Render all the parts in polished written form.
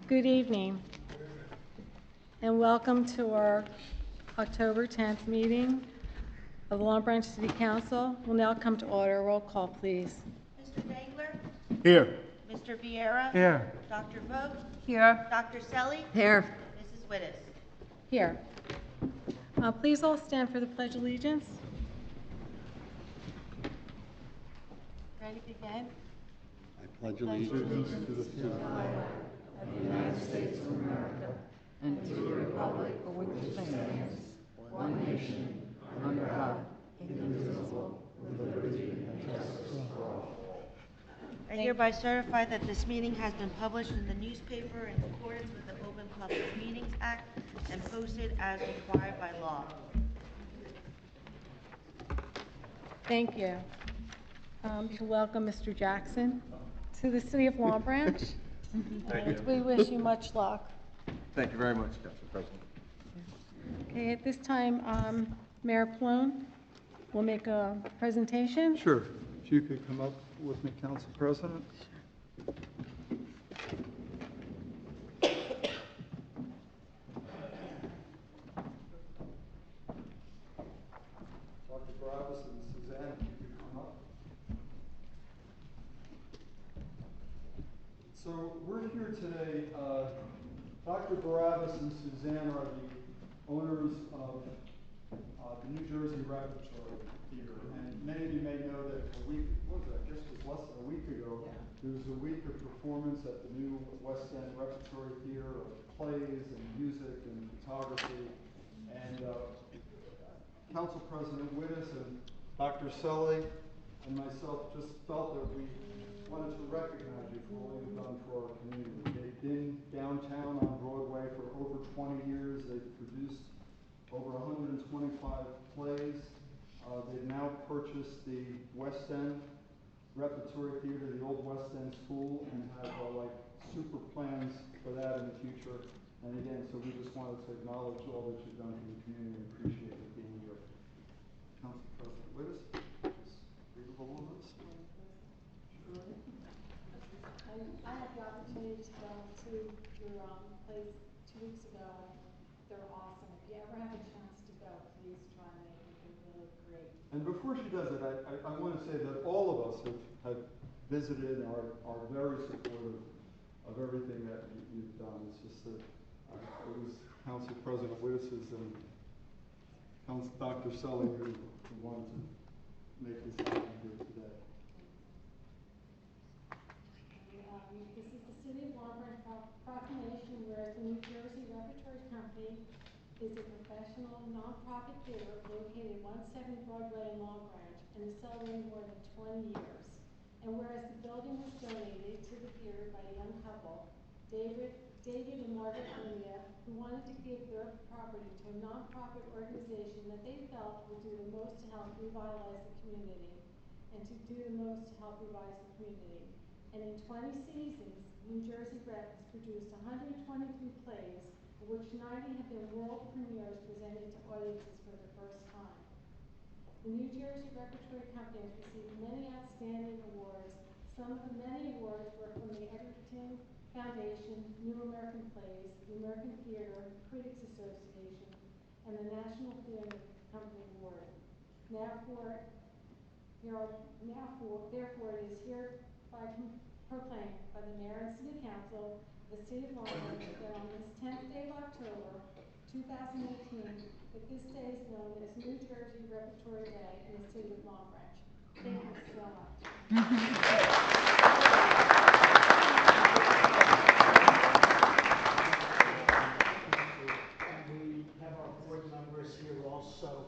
Good evening, and welcome to our October 10th meeting of the Long Branch City Council. We'll now come to order. Roll call, please. Mr. Dangler? Here. Mr. Vieira? Here. Dr. Vogt? Here. Dr. Selly? Here. Mrs. Wittes? Here. Please all stand for the Pledge of Allegiance. Ready to begin? I pledge allegiance to the flag Of the United States of America and to the republic for which it stands, one nation, under God, indivisible, with liberty and justice for all. I hereby certify that this meeting has been published in the newspaper in accordance with the Open Public Meetings Act and posted as required by law. Thank you. To welcome Mr. Jackson to the city of Long Branch. Thank And you. we wish you much luck. Thank you very much, Council President. Okay, at this time, Mayor Plone will make a presentation. Sure. If you could come up with me, Council President. Dr. Barabbas and Suzanne, if you could come up. So we're here today. Dr. Barabbas and Suzanne are the owners of the New Jersey Repertory Theater. And many of you may know that a week, what was that, I guess it was less than a week ago, there was a week of performance at the new West End Repertory Theater of plays and music and photography. And Council President Wittes and Dr. Selly and myself just felt that we wanted to recognize you for all you've done for our community. They've been downtown on Broadway for over 20 years. They've produced over 125 plays. They've now purchased the West End Repertory Theater, the old West End School, and have like super plans for that in the future. And again, so we just wanted to acknowledge all that you've done for the community and appreciate you being here. Council President Wittes, just read the whole list. I had the opportunity to go to your place 2 weeks ago, and they're awesome. If you ever have a chance to go, please try and make it. They're really great. And before she does it, I want to say that all of us have visited and are very supportive of everything that you've done. It's just that it was Council President Wittes and Dr. Selly who wanted to make this happen here today. This is the City of Long Branch proclamation, whereas the New Jersey Repertory Company is a professional nonprofit theater located 170 Broadway in Long Branch and is celebrating more than 20 years. And whereas the building was donated to the theater by a young couple, David and Margaret Amelia, who wanted to give their property to a nonprofit organization that they felt would do the most to help revitalize the community and to do the most to help revise the community. And in 20 seasons, New Jersey Rep has produced 123 plays, of which 90 have been world premieres presented to audiences for the first time. The New Jersey Repertory Company has received many outstanding awards. Some of the many awards were from the Edgerton Foundation, New American Plays, the American Theater Critics Association, and the National Theater Company Award. Therefore, it is hereby proclaimed by the Mayor and City Council of the City of Long Branch that on this 10th day of October, 2018, that this day is known as New Jersey Repertory Day in the City of Long Branch. Thank you so much. We have our board members here also.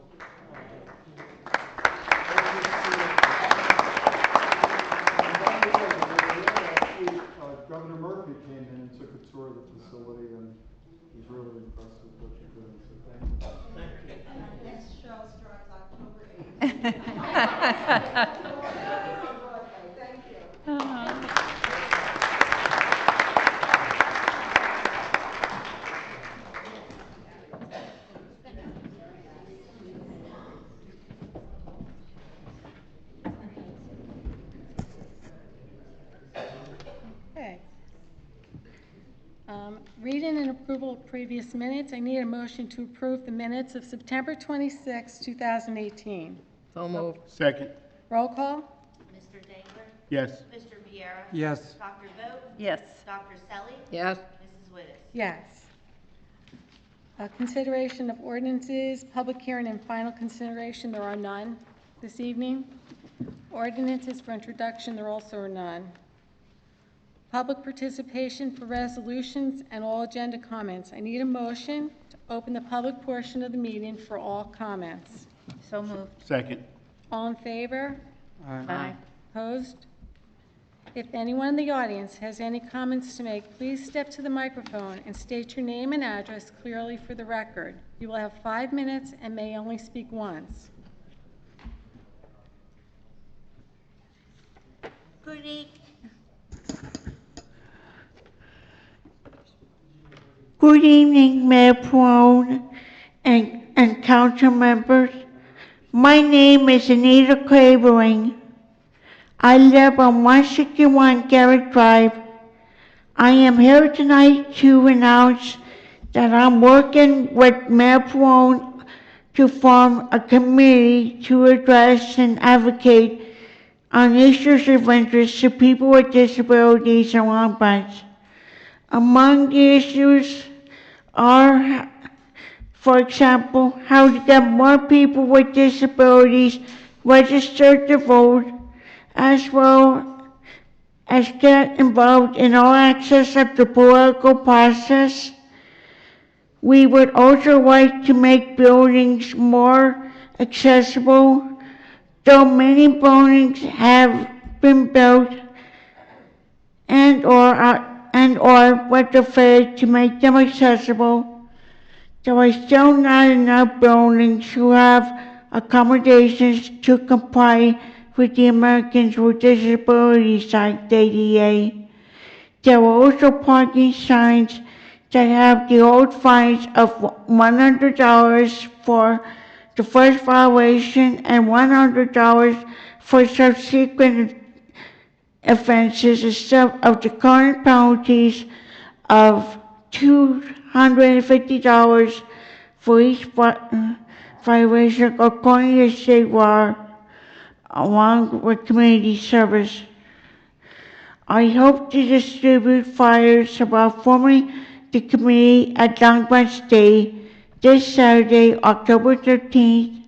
Governor Murphy came in and took a tour of the facility and was really impressed with what you're doing. So thank you. Next show starts October 8th. Thank you. Reading and approval of previous minutes. I need a motion to approve the minutes of September 26, 2018. So moved. Second. Roll call? Mr. Dangler? Yes. Mr. Viera? Yes. Dr. Vogt? Yes. Dr. Selly? Yes. Mrs. Wittes? Yes. Consideration of ordinances, public hearing and final consideration, there are none this evening. Ordinances for introduction, there also are none. Public participation for resolutions and all agenda comments. I need a motion to open the public portion of the meeting for all comments. So moved. Second. All in favor? Aye. Opposed? If anyone in the audience has any comments to make, please step to the microphone and state your name and address clearly for the record. You will have 5 minutes and may only speak once. Good evening. Good evening, Mayor Perone and council members. My name is Anita Clavering. I live on 161 Garrett Drive. I am here tonight to announce that I'm working with Mayor Perone to form a committee to address and advocate on issues of interest to people with disabilities in Long Branch. Among the issues are, for example, how to get more people with disabilities registered to vote, as well as get involved in all aspects of the political process. We would also like to make buildings more accessible, though many buildings have been built and or were afraid to make them accessible. There are still not enough buildings who have accommodations to comply with the Americans with Disabilities Act ADA. There are also parking signs that have the old fines of $100 for the first violation and $100 for subsequent offenses instead of the current penalties of $250 for each violation according to state law, along with community service. I hope to distribute flyers about forming the committee at Long Branch Day this Saturday, October 13th.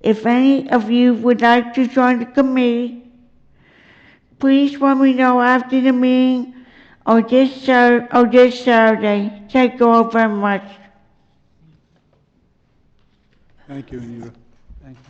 If any of you would like to join the committee, please let me know after the meeting or this Saturday. Thank you all very much. Thank you, Anita. Thank you.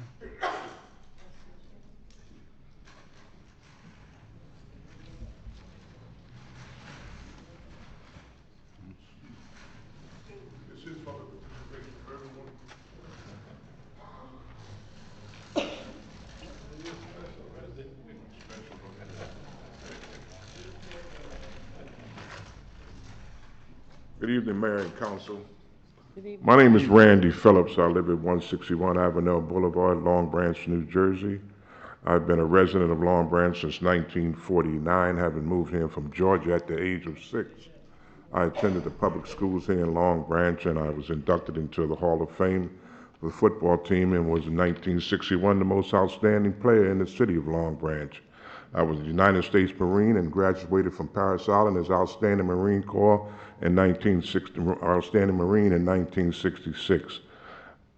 Good evening, Mayor and Council. My name is Randy Phillips. I live at 161 Avenel Boulevard, Long Branch, New Jersey. I've been a resident of Long Branch since 1949, having moved here from Georgia at the age of 6. I attended the public schools here in Long Branch, and I was inducted into the Hall of Fame for the football team and was in 1961 the most outstanding player in the city of Long Branch. I was a United States Marine and graduated from Parris Island as Outstanding Marine Corps in 1966.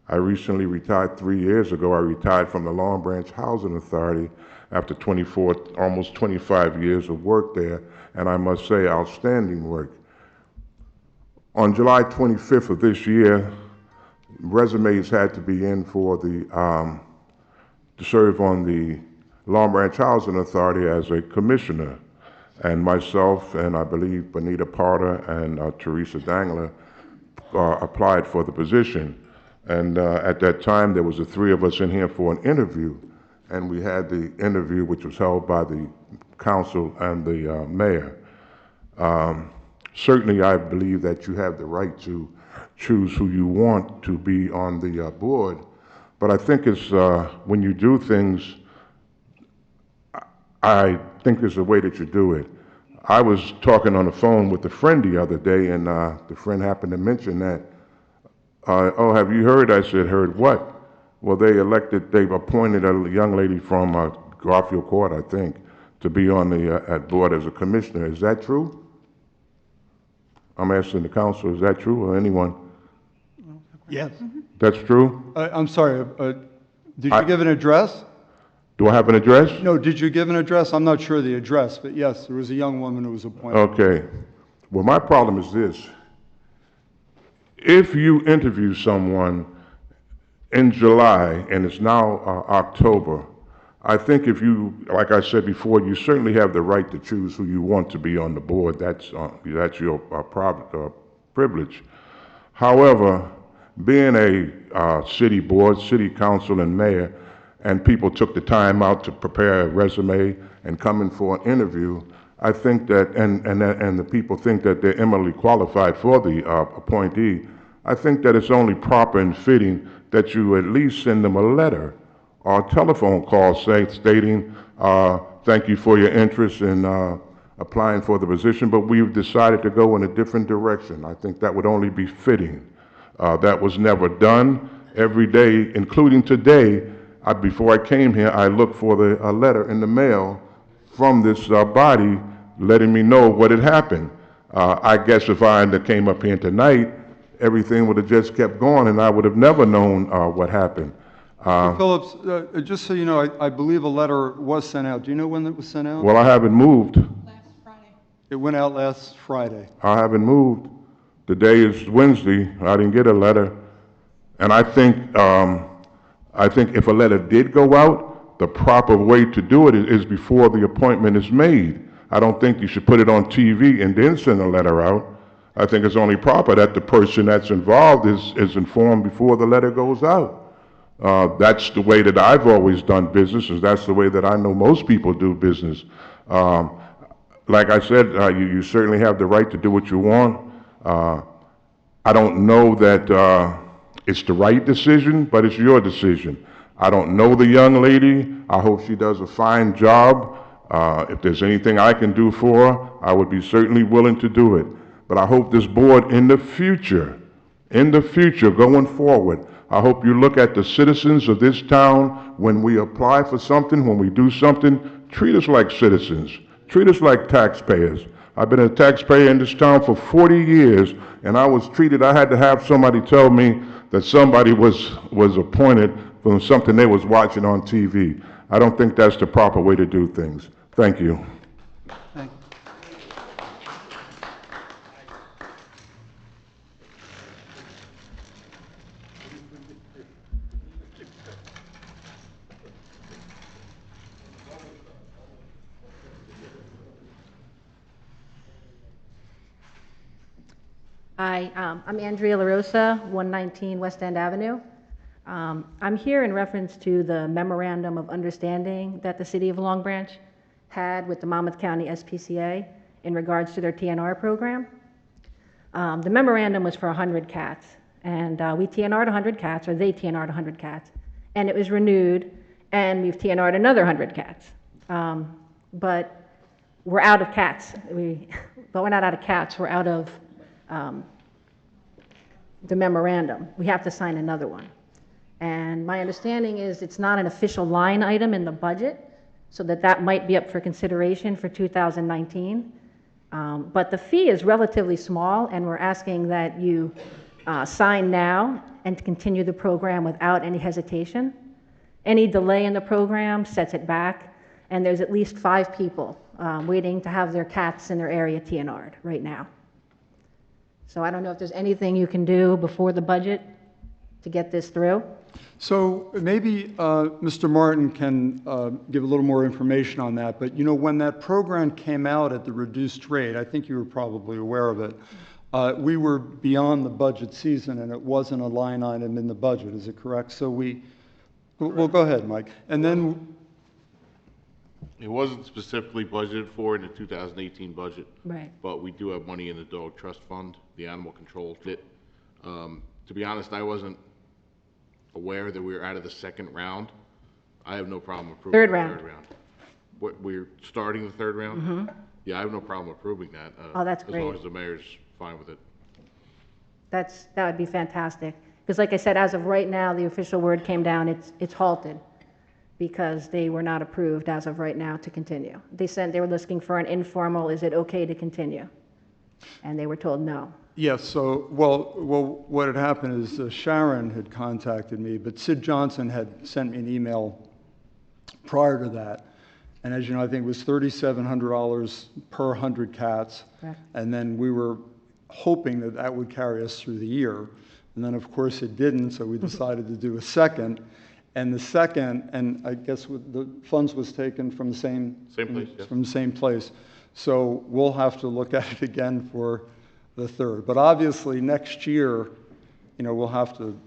I recently retired 3 years ago. I retired from the Long Branch Housing Authority after almost 25 years of work there, and I must say, outstanding work. On July 25th of this year, resumes had to be in for to serve on the Long Branch Housing Authority as a commissioner, and myself and I believe Bonita Porter and Teresa Dangler applied for the position. And at that time, there was the 3 of us in here for an interview, and we had the interview which was held by the council and the mayor. Certainly, I believe that you have the right to choose who you want to be on the board, but I think it's when you do things, I think there's a way that you do it. I was talking on the phone with a friend the other day, and the friend happened to mention that. Oh, have you heard? I said, heard what? Well, they've appointed a young lady from Garfield Court, I think, to be on the at board as a commissioner. Is that true? I'm asking the council, is that true, or anyone? Yes. That's true? I'm sorry, did I- you give an address? Do I have an address? No, did you give an address? I'm not sure of the address, but yes, there was a young woman who was appointed. Okay. Well, my problem is this. If you interview someone in July and it's now October, I think if you, like I said before, you certainly have the right to choose who you want to be on the board. That's your privilege. However, being a city board, city council, and mayor, and people took the time out to prepare a resume and come in for an interview, I think that, and the people think that they're eminently qualified for the appointee, I think that it's only proper and fitting that you at least send them a letter or a telephone call stating, thank you for your interest in applying for the position, but we've decided to go in a different direction. I think that would only be fitting. That was never done. Every day, including today, before I came here, I looked for a letter in the mail from this body letting me know what had happened. I guess if I had came up here tonight, everything would have just kept going and I would have never known what happened. Phillips, just so you know, I believe a letter was sent out. Do you know when it was sent out? Well, I haven't moved. Last Friday. It went out last Friday. I haven't moved. Today is Wednesday. I didn't get a letter. And I think if a letter did go out, the proper way to do it is before the appointment is made. I don't think you should put it on TV and then send a letter out. I think it's only proper that the person that's involved is informed before the letter goes out. That's the way that I've always done business, and that's the way that I know most people do business. Like I said, you certainly have the right to do what you want. I don't know that it's the right decision, but it's your decision. I don't know the young lady. I hope she does a fine job. If there's anything I can do for her, I would be certainly willing to do it. But I hope this board in the future, going forward, I hope you look at the citizens of this town when we apply for something, when we do something, treat us like citizens. Treat us like taxpayers. I've been a taxpayer in this town for 40 years, and I had to have somebody tell me that somebody was appointed from something they was watching on TV. I don't think that's the proper way to do things. Thank you. Thank you. Hi, I'm Andrea LaRosa, 119 West End Avenue. I'm here in reference to the memorandum of understanding that the City of Long Branch had with the Monmouth County SPCA in regards to their TNR program. The memorandum was for 100 cats, and we TNR'd 100 cats, or they TNR'd 100 cats, and it was renewed, and we've TNR'd another 100 cats. But we're out of cats. But we're not out of cats, we're out of the memorandum. We have to sign another one. And my understanding is it's not an official line item in the budget, so that might be up for consideration for 2019. But the fee is relatively small, and we're asking that you sign now and continue the program without any hesitation. Any delay in the program sets it back, and there's at least 5 people waiting to have their cats in their area TNR'd right now. So I don't know if there's anything you can do before the budget to get this through. So maybe Mr. Martin can give a little more information on that. But, you know, when that program came out at the reduced rate, I think you were probably aware of it, we were beyond the budget season, and it wasn't a line item in the budget. Is it correct? So well, go ahead, Mike. And then... It wasn't specifically budgeted for in the 2018 budget. Right. But we do have money in the dog trust fund, the animal control fit. To be honest, I wasn't aware that we were out of the second round. I have no problem approving Third the round. third round. We're starting the third round? Mm-hmm. Yeah, I have no problem approving that. Oh, that's As long great. as the mayor's fine with it. That would be fantastic. Because like I said, as of right now, the official word came down, it's halted because they were not approved as of right now to continue. They were looking for an informal, is it okay to continue? And they were told no. Yes, so, well, what had happened is Sharon had contacted me, but Sid Johnson had sent me an email prior to that. And as you know, I think it was $3,700 per 100 cats. Correct. And then we were hoping that that would carry us through the year. And then, of course, it didn't, so we decided to do a second. And the second, and I guess the funds was taken from the same... Same place, yeah. From the same place. So we'll have to look at it again for the third. But obviously, next year, we'll have to...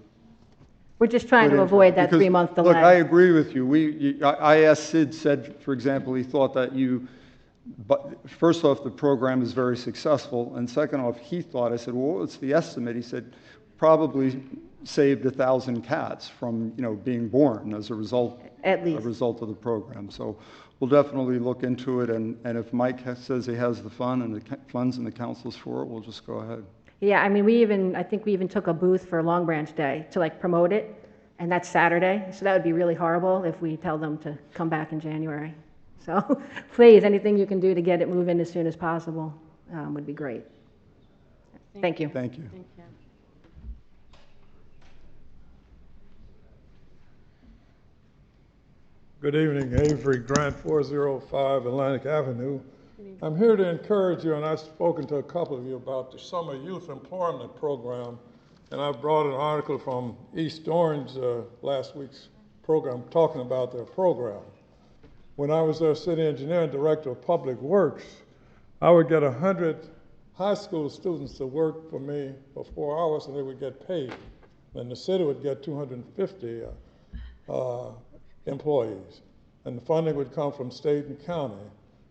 We're just trying to avoid that because, 3-month delay. Look, I agree with you. I asked Sid, said, for example, he thought that but first off, the program is very successful. And second off, he thought, I said, well, what's the estimate? He said, probably saved 1,000 cats from, being born as a result, At least. a result of the program. So we'll definitely look into it. And if Mike says he has the fund and the funds and the council's for it, we'll just go ahead. Yeah, I mean, I think we even took a booth for Long Branch Day to promote it, and that's Saturday. So that would be really horrible if we tell them to come back in January. So please, anything you can do to get it moving as soon as possible would be great. Thank you. Thank you. Thank you. Good evening, Avery Grant, 405 Atlantic Avenue. I'm here to encourage you, and I've spoken to a couple of you about the Summer Youth Employment Program, and I brought an article from East Orange last week's program talking about their program. When I was their city engineer and director of public works, I would get 100 high school students to work for me for 4 hours, and they would get paid. And the city would get 250 employees, and the funding would come from state and county.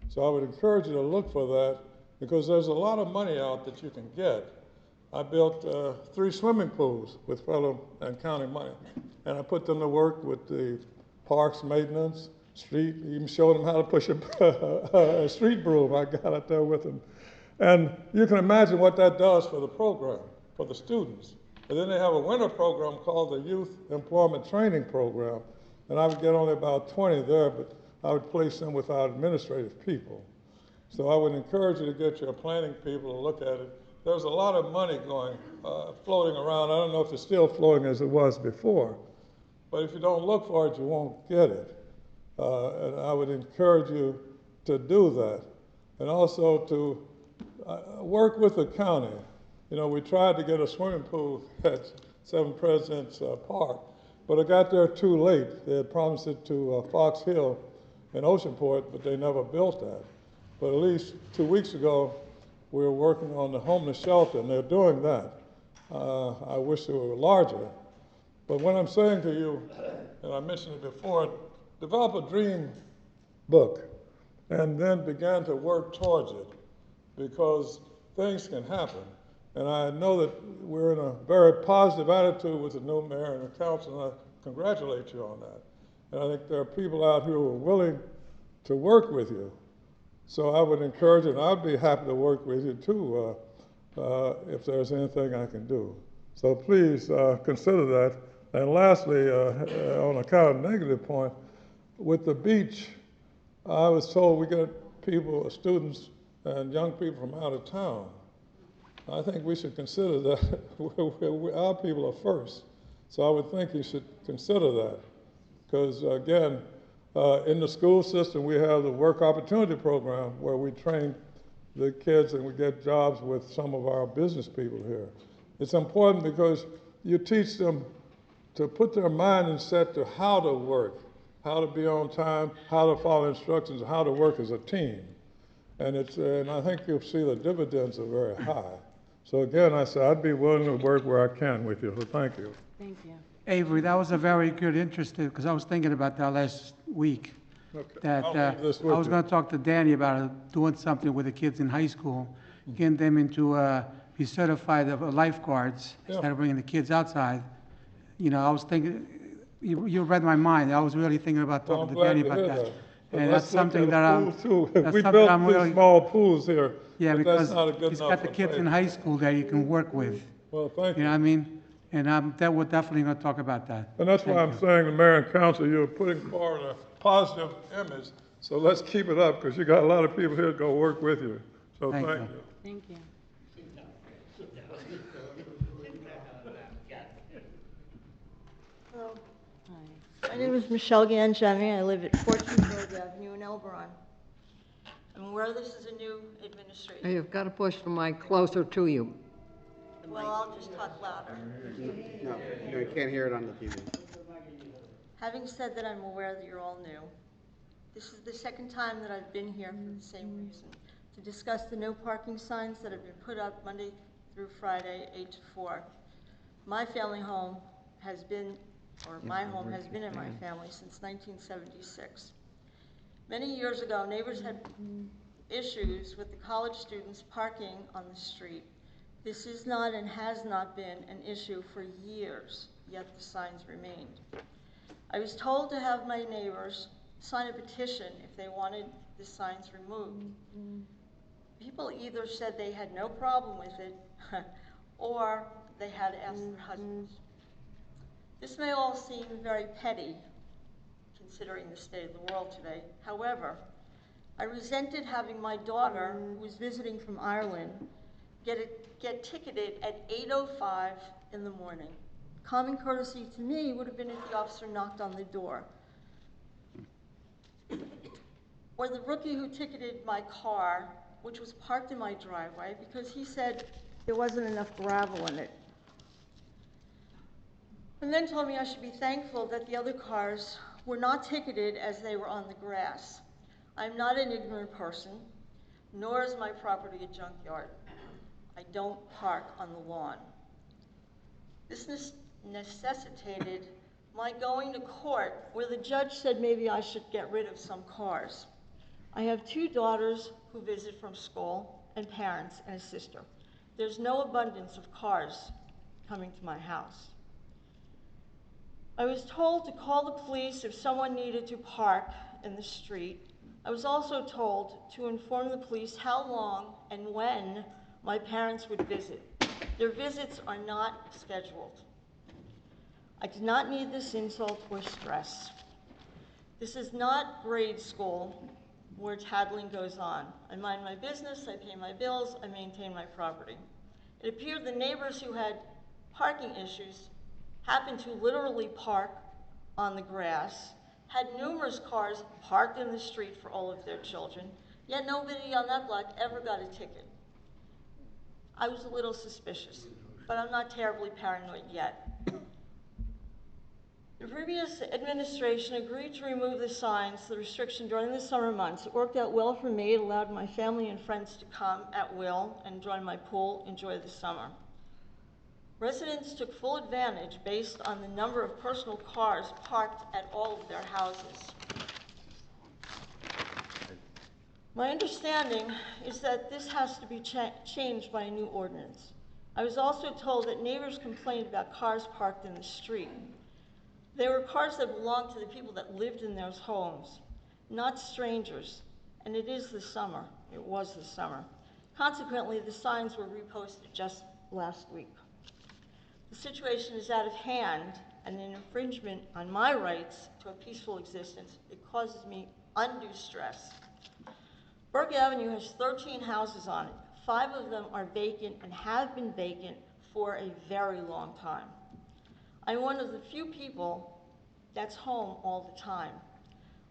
So I would encourage you to look for that because there's a lot of money out that you can get. I built 3 swimming pools with federal and county money, and I put them to work with the parks maintenance, street, even showed them how to push a street broom. I got out there with them. And you can imagine what that does for the program, for the students. And then they have a winter program called the Youth Employment Training Program, and I would get only about 20 there, but I would place them with our administrative people. So I would encourage you to get your planning people to look at it. There's a lot of money floating around. I don't know if it's still floating as it was before, but if you don't look for it, you won't get it. And I would encourage you to do that. And also to work with the county. We tried to get a swimming pool at 7 Presidents Park, but I got there too late. They had promised it to Fox Hill in Oceanport, but they never built that. But at least 2 weeks ago, we were working on the homeless shelter, and they're doing that. I wish they were larger. But what I'm saying to you, and I mentioned it before, develop a dream book and then began to work towards it because things can happen. And I know that we're in a very positive attitude with the new mayor and the council, and I congratulate you on that. And I think there are people out here who are willing to work with you. So I would encourage you, and I'd be happy to work with you too if there's anything I can do. So please consider that. And lastly, on a kind of negative point, with the beach, I was told we get people, students and young people from out of town. I think we should consider that. Our people are first. So I would think you should consider that. Because again, in the school system, we have the Work Opportunity Program where we train the kids and we get jobs with some of our business people here. It's important because you teach them to put their mind and set to how to work, how to be on time, how to follow instructions, how to work as a team. And I think you'll see the dividends are very high. So again, I said I'd be willing to work where I can with you, so thank you. Thank you. Avery, that was a very good, interesting, because I was thinking about that last week. Okay. That I'll leave this I with was you. going to talk to Danny about doing something with the kids in high school, getting them into be certified of lifeguards instead of bringing the kids outside. I was thinking, you read my mind. I was really thinking about Well, talking I'm to Danny glad to about hear that. And let's that's look something at a that I'm, pool, too. that's We something built I'm these really, small pools here, yeah, but that's because not a good he's enough got the kids in replacement. high school that you can work with. Well, thank You know you. what I mean? And we're definitely gonna talk about that. And that's why Thank I'm you. saying to mayor and council, you're putting forward a positive image, so let's keep it up, because you got a lot of people here to go work with you. So Thank thank you. you. Thank you. Hello. My name is Michelle Gangemi. I live at 14 Berg Avenue in Elberon. I'm aware this is a new administration. You've got to push the mic closer to you. Well, I'll just talk louder. No, you can't hear it on the TV. Having said that, I'm aware that you're all new. This is the second time that I've been here for the same reason, to discuss the no parking signs that have been put up Monday through Friday, 8 to 4. My family home has been, or my home has been in my family since 1976. Many years ago, neighbors had issues with the college students parking on the street. This is not and has not been an issue for years, yet the signs remained. I was told to have my neighbors sign a petition if they wanted the signs removed. People either said they had no problem with it, or they had asked their husbands. This may all seem very petty, considering the state of the world today. However, I resented having my daughter, who was visiting from Ireland, get ticketed at 8:05 in the morning. Common courtesy to me would have been if the officer knocked on the door. Or the rookie who ticketed my car, which was parked in my driveway, because he said there wasn't enough gravel in it. And then told me I should be thankful that the other cars were not ticketed as they were on the grass. I'm not an ignorant person, nor is my property a junkyard. I don't park on the lawn. This necessitated my going to court, where the judge said maybe I should get rid of some cars. I have 2 daughters who visit from school, and parents and a sister. There's no abundance of cars coming to my house. I was told to call the police if someone needed to park in the street. I was also told to inform the police how long and when my parents would visit. Their visits are not scheduled. I did not need this insult or stress. This is not grade school where tattling goes on. I mind my business, I pay my bills, I maintain my property. It appeared the neighbors who had parking issues happened to literally park on the grass, had numerous cars parked in the street for all of their children, yet nobody on that block ever got a ticket. I was a little suspicious, but I'm not terribly paranoid yet. The previous administration agreed to remove the signs, the restriction during the summer months. It worked out well for me. It allowed my family and friends to come at will and join my pool, enjoy the summer. Residents took full advantage based on the number of personal cars parked at all of their houses. My understanding is that this has to be changed by a new ordinance. I was also told that neighbors complained about cars parked in the street. They were cars that belonged to the people that lived in those homes, not strangers. And it is the summer. It was the summer. Consequently, the signs were reposted just last week. The situation is out of hand and an infringement on my rights to a peaceful existence. It causes me undue stress. Berg Avenue has 13 houses on it. 5 of them are vacant and have been vacant for a very long time. I'm one of the few people that's home all the time.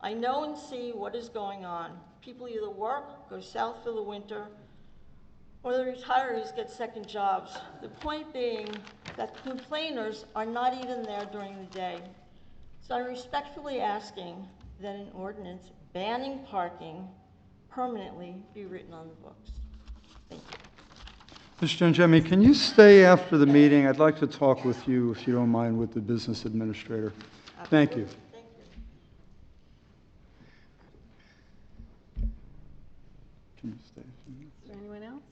I know and see what is going on. People either work, go south for the winter, or the retirees get second jobs. The point being that complainers are not even there during the day. So I'm respectfully asking that an ordinance banning parking permanently be written on the books. Thank you. Mr. Gangemi, can you stay after the meeting? I'd like to talk with you, if you don't mind, with the business administrator. Thank you. Thank you. Can you stay? Is there anyone else?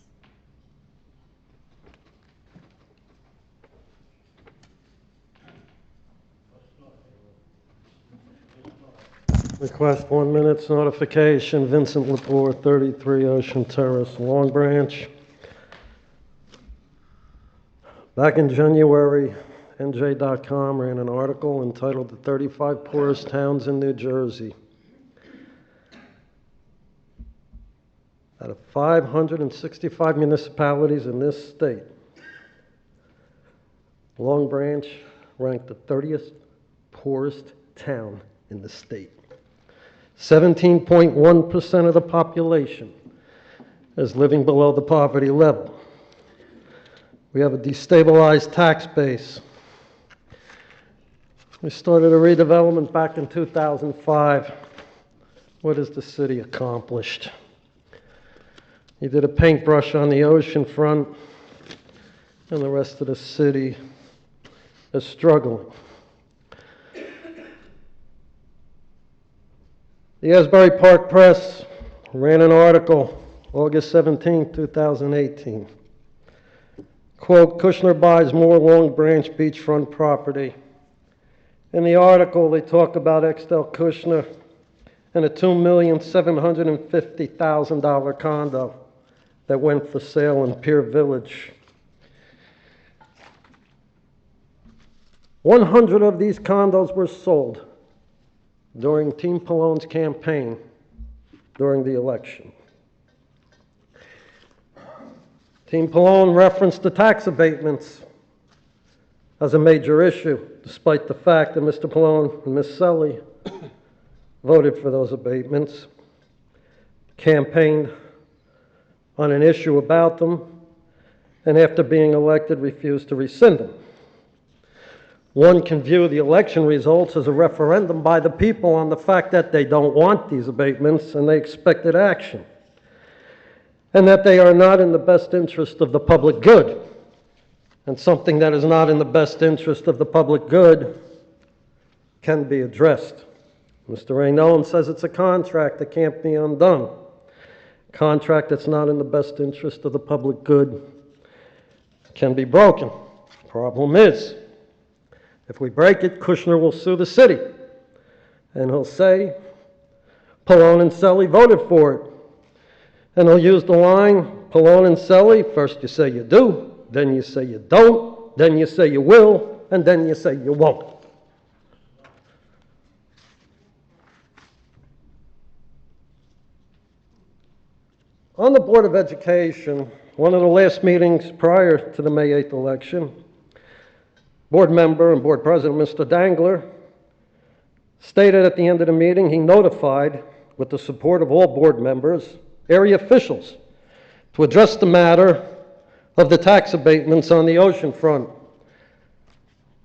Request 1 minute's notification, Vincent Lepore, 33 Ocean Terrace, Long Branch. Back in January, NJ.com ran an article entitled "The 35 Poorest Towns in New Jersey." Out of 565 municipalities in this state, Long Branch ranked the 30th poorest town in the state. 17.1% of the population is living below the poverty level. We have a destabilized tax base. We started a redevelopment back in 2005. What has the city accomplished? You did a paintbrush on the ocean front, and the rest of the city is struggling. The Asbury Park Press ran an article August 17, 2018. Quote, "Kushner buys more Long Branch beachfront property." In the article, they talk about Extel Kushner and a $2,750,000 condo that went for sale in Pier Village. 100 of these condos were sold during Team Pallone's campaign during the election. Team Pallone referenced the tax abatements as a major issue, despite the fact that Mr. Pallone and Ms. Selly voted for those abatements, campaigned on an issue about them, and after being elected refused to rescind them. One can view the election results as a referendum by the people on the fact that they don't want these abatements and they expected action, and that they are not in the best interest of the public good. And something that is not in the best interest of the public good can be addressed. Mr. Ray Nolan says it's a contract that can't be undone. A contract that's not in the best interest of the public good can be broken. Problem is, if we break it, Kushner will sue the city, and he'll say Pallone and Selly voted for it. And he'll use the line, Pallone and Selly, first you say you do, then you say you don't, then you say you will, and then you say you won't. On the Board of Education, one of the last meetings prior to the May 8th election, Board member and Board President Mr. Dangler stated at the end of the meeting he notified, with the support of all board members, area officials to address the matter of the tax abatements on the ocean front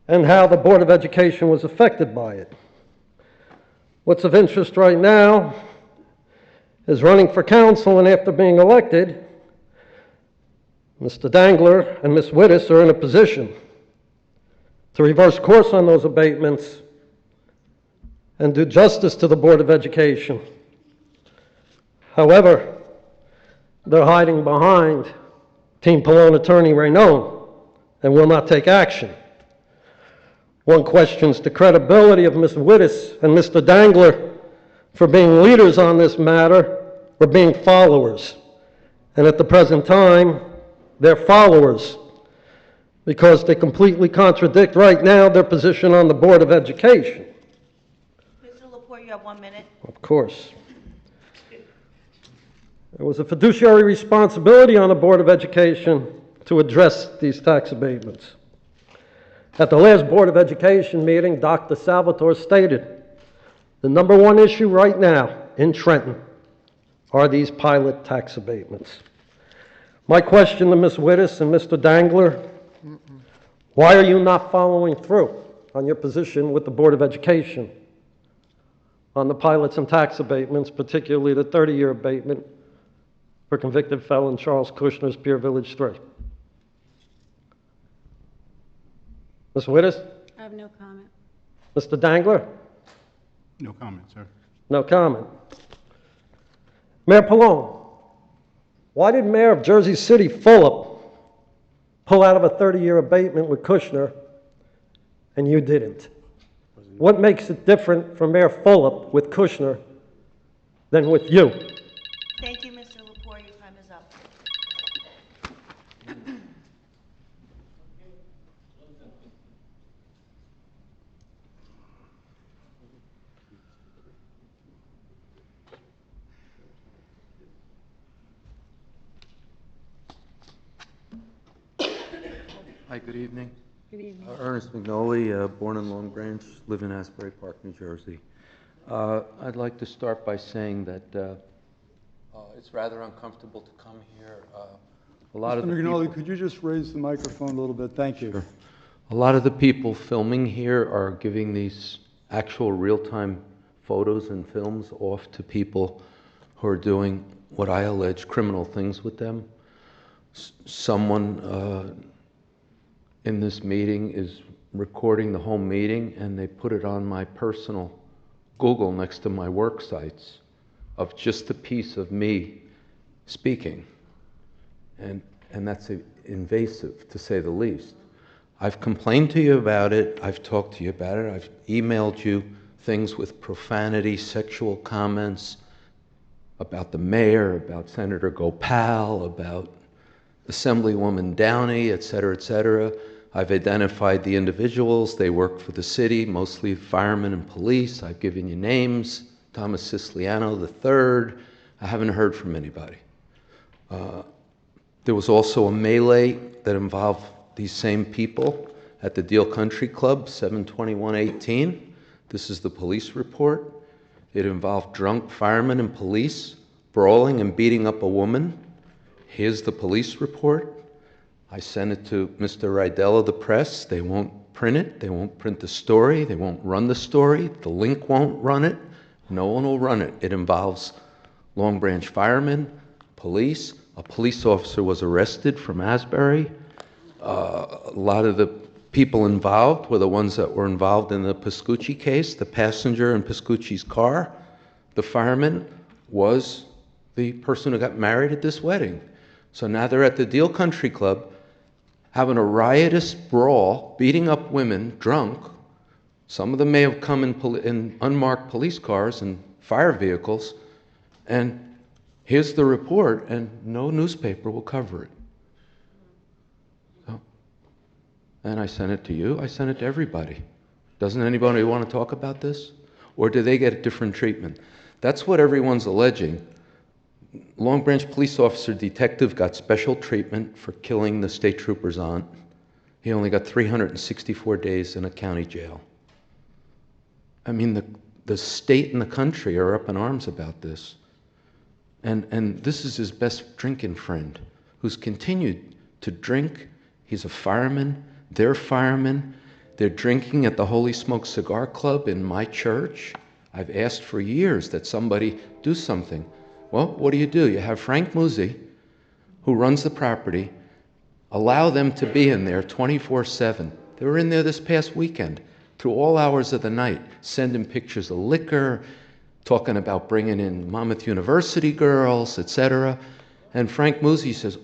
and how the Board of Education was affected by it. What's of interest right now is running for council, and after being elected, Mr. Dangler and Ms. Wittes are in a position to reverse course on those abatements and do justice to the Board of Education. However, they're hiding behind Team Pallone attorney Ray Nolan and will not take action. One questions the credibility of Ms. Wittes and Mr. Dangler for being leaders on this matter or being followers. And at the present time, they're followers because they completely contradict right now their position on the Board of Education. Mr. Lepore, you have 1 minute. Of course. There was a fiduciary responsibility on the Board of Education to address these tax abatements. At the last Board of Education meeting, Dr. Salvatore stated, the number one issue right now in Trenton are these pilot tax abatements. My question to Ms. Wittes and Mr. Dangler, why are you not following through on your position with the Board of Education on the pilots and tax abatements, particularly the 30-year abatement for convicted felon Charles Kushner's Pier Village 3? Ms. Wittes? I have no comment. Mr. Dangler? No comment, sir. No comment. Mayor Pallone, why did Mayor of Jersey City, Fulop, pull out of a 30-year abatement with Kushner, and you didn't? Wasn't What makes it different from Mayor Fulop with Kushner than with you? Thank you, Mr. Lepore, your time is up. Hi, good evening. Good evening. Ernest McNolly, born in Long Branch, live in Asbury Park, New Jersey. I'd like to start by saying that it's rather uncomfortable to come here. A lot of Mr. the McNolly, people, could you just raise the microphone a little bit? Thank you. Sure. A lot of the people filming here are giving these actual real-time photos and films off to people who are doing what I allege criminal things with them. Someone in this meeting is recording the whole meeting, and they put it on my personal Google next to my work sites of just a piece of me speaking. And that's invasive, to say the least. I've complained to you about it. I've talked to you about it. I've emailed you things with profanity, sexual comments about the mayor, about Senator Gopal, about Assemblywoman Downey, et cetera, et cetera. I've identified the individuals. They work for the city, mostly firemen and police. I've given you names. Thomas Siciliano III. I haven't heard from anybody. There was also a melee that involved these same people at the Deal Country Club, 7/21/18. This is the police report. It involved drunk firemen and police brawling and beating up a woman. Here's the police report. I sent it to Mr. Rydell of the press. They won't print it. They won't print the story. They won't run the story. The link won't run it. No one will run it. It involves Long Branch firemen, police. A police officer was arrested from Asbury. A lot of the people involved were the ones that were involved in the Pascucci case. The passenger in Pascucci's car, the fireman, was the person who got married at this wedding. So now they're at the Deal Country Club having a riotous brawl, beating up women, drunk. Some of them may have come in unmarked police cars and fire vehicles. And here's the report, and no newspaper will cover it. So, and I sent it to you. I sent it to everybody. Doesn't anybody want to talk about this? Or do they get a different treatment? That's what everyone's alleging. Long Branch police officer detective got special treatment for killing the state trooper's aunt. He only got 364 days in a county jail. I mean, the state and the country are up in arms about this. And this is his best drinking friend, who's continued to drink. He's a fireman. They're firemen. They're drinking at the Holy Smoke Cigar Club in my church. I've asked for years that somebody do something. Well, what do? You have Frank Musi, who runs the property, allow them to be in there 24/7. They were in there this past weekend, through all hours of the night, sending pictures of liquor, talking about bringing in Monmouth University girls, etc. And Frank Musi says,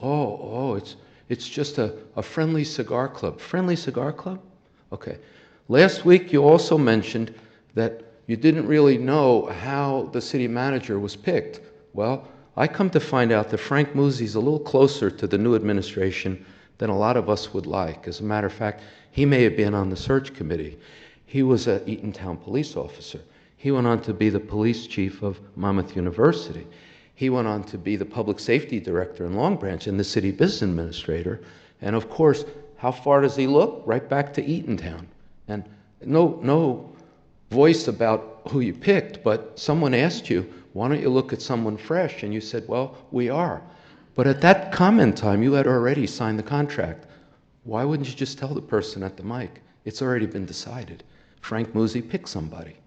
it's just a friendly cigar club. Friendly cigar club? Okay. Last week you also mentioned that you didn't really know how the city manager was picked. Well, I come to find out that Frank Musi's a little closer to the new administration than a lot of us would like. As a matter of fact, he may have been on the search committee. He was an Eatontown police officer. He went on to be the police chief of Monmouth University. He went on to be the public safety director in Long Branch and the city business administrator. And of course, how far does he look? Right back to Eatontown. And no voice about who you picked, but someone asked you, why don't you look at someone fresh? And you said, well, we are. But at that comment time, you had already signed the contract. Why wouldn't you just tell the person at the mic? It's already been decided. Frank Musi picked somebody.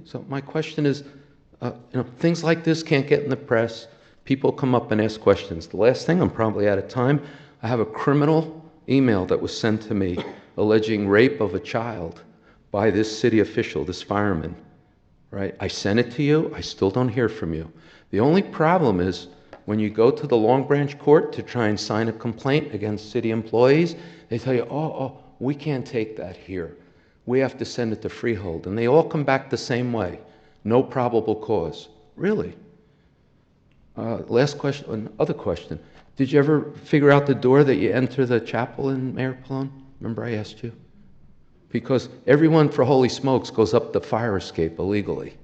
So my question is, things like this can't get in the press. People come up and ask questions. The last thing, I'm probably out of time, I have a criminal email that was sent to me alleging rape of a child by this city official, this fireman. Right? I sent it to you. I still don't hear from you. The only problem is when you go to the Long Branch court to try and sign a complaint against city employees, they tell you, we can't take that here. we have to send it to Freehold. And they all come back the same way. No probable cause. Really? Last question, another question. Did you ever figure out the door that you enter the chapel in, Mayor Pallone? Remember I asked you? Because everyone for Holy Smokes goes up the fire escape illegally.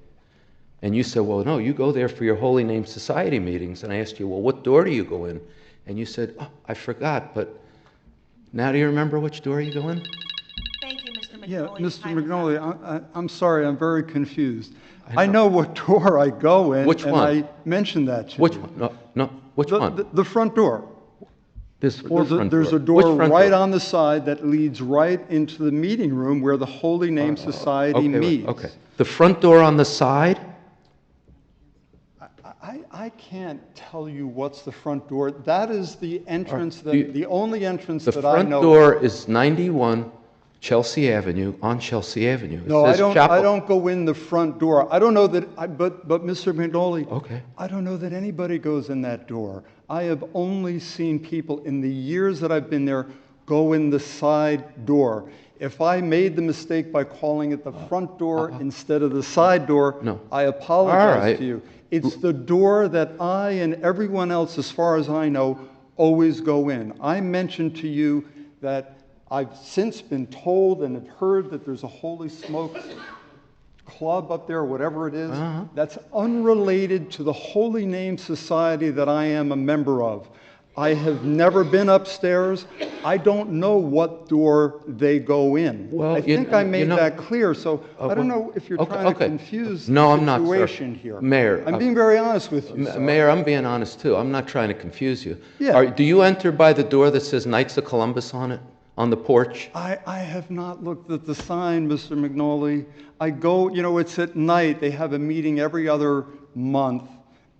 And you said, well, no, you go there for your Holy Name Society meetings. And I asked you, well, what door do you go in? And you said, oh, I forgot, but now do you remember which door you go in? Thank you, Mr. McNolly. Yeah, Mr. Time is up. McNolly, I'm sorry, I'm very confused. I know what door I go in. Which one? And I mentioned that to Which you. one? No, which one? The front door. There's four front There's a doors. Which door front right door? on the side that leads right into the meeting room where the Holy Name Society Okay, meets. okay. The front door on the side? I can't tell you what's the front door. That is the entrance, the only entrance The that I front know. door is 91 Chelsea Avenue, on Chelsea Avenue. It No, says I chapel. don't go in the front door. I don't know that, but Mr. McNolly. Okay. I don't know that anybody goes in that door. I have only seen people in the years that I've been there go in the side door. If I made the mistake by calling it the front door instead of the side door, No. I apologize All right. to you. It's the door that I and everyone else, as far as I know, always go in. I mentioned to you that I've since been told and have heard that there's a Holy Smokes club up there, whatever it is, that's unrelated to the Holy Name Society that I am a member of. I have never been upstairs. I don't know what door they go in. Well, I think I made know- that clear, so I don't know if you're Okay, trying to okay. confuse No, the I'm not, sir. situation here. Mayor, I'm being very honest with you, sir. Mayor, I'm being honest too. I'm not trying to confuse you. Yeah. Do you enter by the door that says Knights of Columbus on it, on the porch? I have not looked at the sign, Mr. McNolly. I go, it's at night. They have a meeting every other month,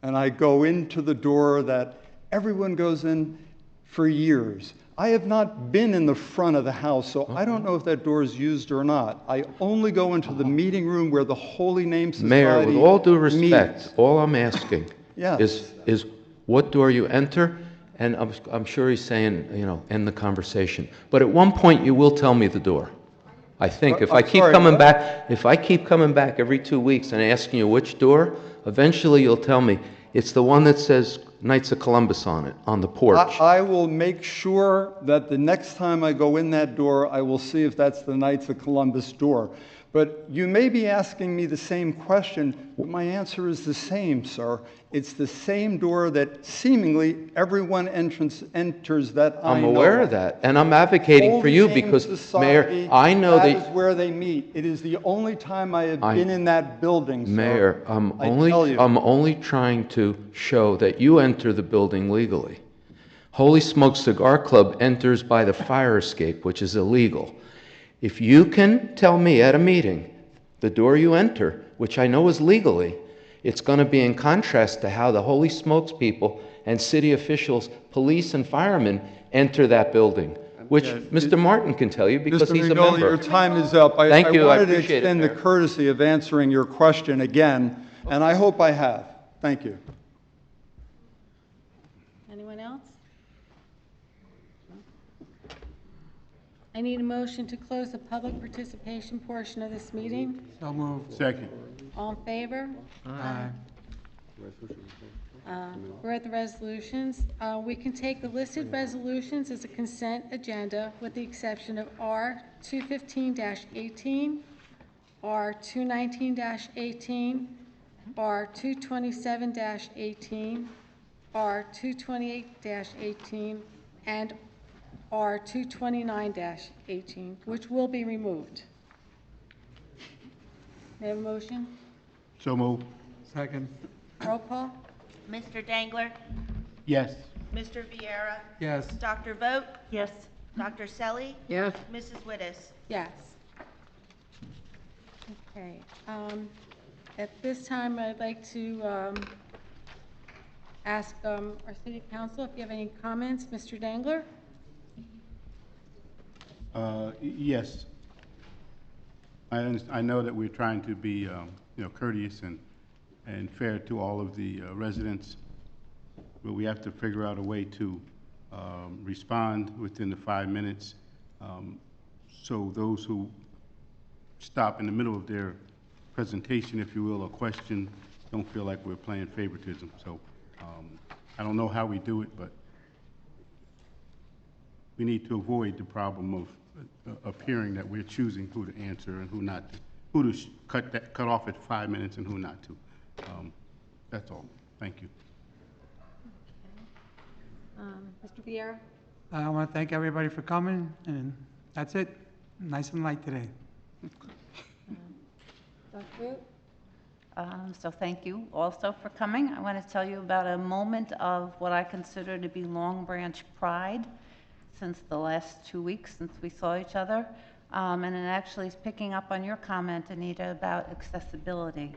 and I go into the door that everyone goes in for years. I have not been in the front of the house, so I don't know if that door is used or not. I only go into the meeting room where the Holy Name Society Mayor, with all due respect, meets. all I'm asking Yes. is what door you enter, and I'm sure he's saying, end the conversation. But at one point, you will tell me the door. I think if I I'm keep sorry, coming what? back, if I keep coming back every 2 weeks and asking you which door, eventually you'll tell me it's the one that says Knights of Columbus on it, on the porch. I will make sure that the next time I go in that door, I will see if that's the Knights of Columbus door. But you may be asking me the same question, but my answer is the same, sir. It's the same door that seemingly everyone enters that I I'm know aware of that, and I'm advocating for you Holy Name because, Society, Mayor, I know that that... is where they meet. It is the only time I have I- been in that building, sir. Mayor, I tell you. I'm only trying to show that you enter the building legally. Holy Smoke Cigar Club enters by the fire escape, which is illegal. If you can tell me at a meeting the door you enter, which I know is legally, it's going to be in contrast to how the Holy Smokes people and city officials, police and firemen enter that building, which Yeah, Mr. Martin can tell you because Mr. he's a McNulty, member. your time is up. Thank you, I wanted to appreciate it, extend the Mayor. courtesy of answering your question again, and I hope I have. Thank you. Anyone else? I need a motion to close the public participation portion of this meeting. So moved. Second. All in favor? Aye. We're at the resolutions. We can take the listed resolutions as a consent agenda with the exception of R 215-18, R 219-18, R 227-18, R 228-18, and R 229-18, which will be removed. May I have a motion? So moved. Second. Roll call? Mr. Dangler? Yes. Mr. Viera? Yes. Dr. Vogt? Yes. Dr. Selly? Yes. Mrs. Wittes? Yes. Okay. At this time, I'd like to ask our city council if you have any comments. Mr. Dangler? Yes. I know that we're trying to be, courteous and fair to all of the residents, but we have to figure out a way to respond within the 5 minutes. So those who stop in the middle of their presentation, if you will, or question, don't feel like we're playing favoritism. So I don't know how we do it, but we need to avoid the problem of appearing that we're choosing who to answer and who not to, who to cut off at 5 minutes and who not to. That's all. Thank you. Mr. Vieira? I want to thank everybody for coming, and that's it. Nice and light today. Dr. Root? So thank you also for coming. I want to tell you about a moment of what I consider to be Long Branch pride since the last 2 weeks since we saw each other. And it actually is picking up on your comment, Anita, about accessibility.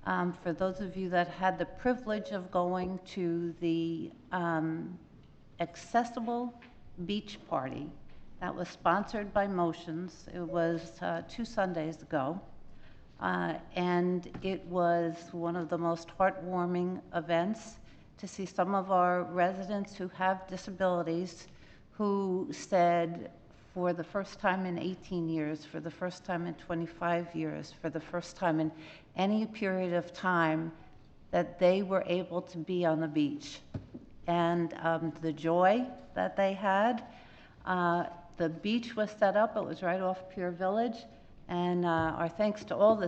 For those of you that had the privilege of going to the accessible beach party that was sponsored by Motions, it was 2 Sundays ago. And it was one of the most heartwarming events to see some of our residents who have disabilities who said, for the first time in 18 years, for the first time in 25 years, for the first time in any period of time, that they were able to be on the beach. And the joy that they had, the beach was set up, it was right off Pier Village, and our thanks to all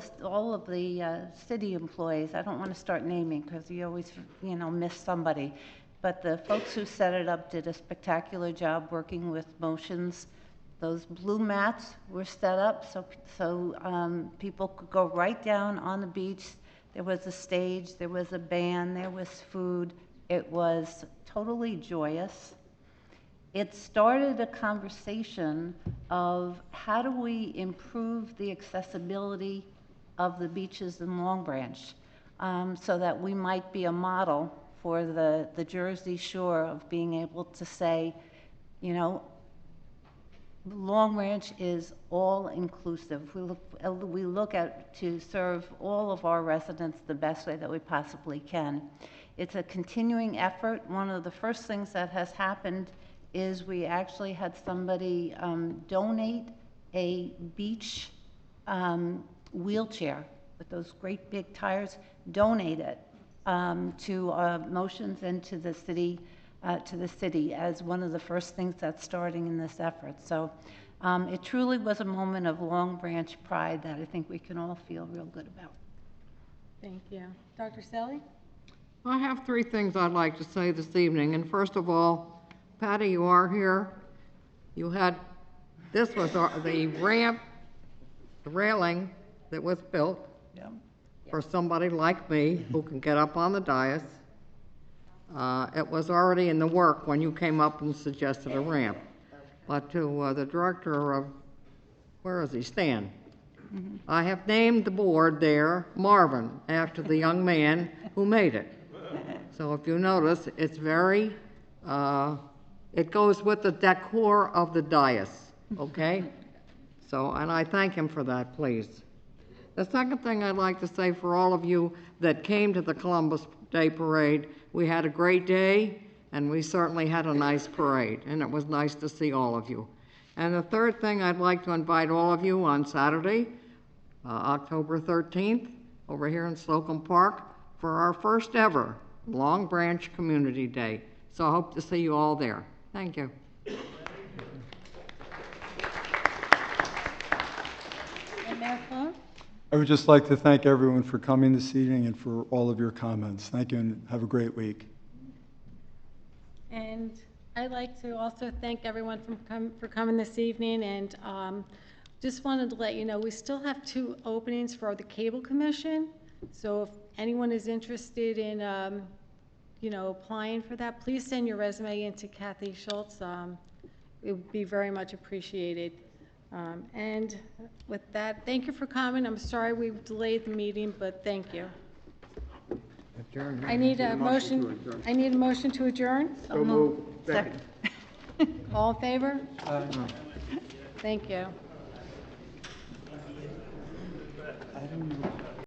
of the city employees. I don't want to start naming because you always, miss somebody. But the folks who set it up did a spectacular job working with Motions. Those blue mats were set up so people could go right down on the beach. There was a stage, there was a band, there was food. It was totally joyous. It started a conversation of how do we improve the accessibility of the beaches in Long Branch so that we might be a model for the Jersey Shore of being able to say, Long Branch is all inclusive. We look at to serve all of our residents the best way that we possibly can. It's a continuing effort. One of the first things that has happened is we actually had somebody donate a beach wheelchair with those great big tires, donate it to Motions and to the city as one of the first things that's starting in this effort. So it truly was a moment of Long Branch pride that I think we can all feel real good about. Thank you. Dr. Selly? I have 3 things I'd like to say this evening, and first of all, Patty, you are here. This was the ramp, the railing that was built for somebody like me who can get up on the dais. It was already in the work when you came up and suggested a ramp. But to the director of, where is he, Stan? Mm-hmm. I have named the board there Marvin, after the young man who made it. So if you notice, it's very, it goes with the decor of the dais, okay? So, and I thank him for that, please. The second thing I'd like to say for all of you that came to the Columbus Day Parade, we had a great day, and we certainly had a nice parade, and it was nice to see all of you. And the third thing, I'd like to invite all of you on Saturday, October 13th, over here in Slocum Park, for our first ever Long Branch Community Day. So I hope to see you all there. Thank you. And Mayor Sloan? I would just like to thank everyone for coming this evening and for all of your comments. Thank you and have a great week. And I'd like to also thank everyone for coming this evening, and just wanted to let you know we still have 2 openings for the Cable Commission. So if anyone is interested in, applying for that, please send your resume in to Kathy Schultz. It would be very much appreciated. And with that, thank you for coming. I'm sorry we delayed the meeting, but thank you. I need a motion. I need a motion to adjourn. So moved. Second. All in favor? Thank you. I don't know.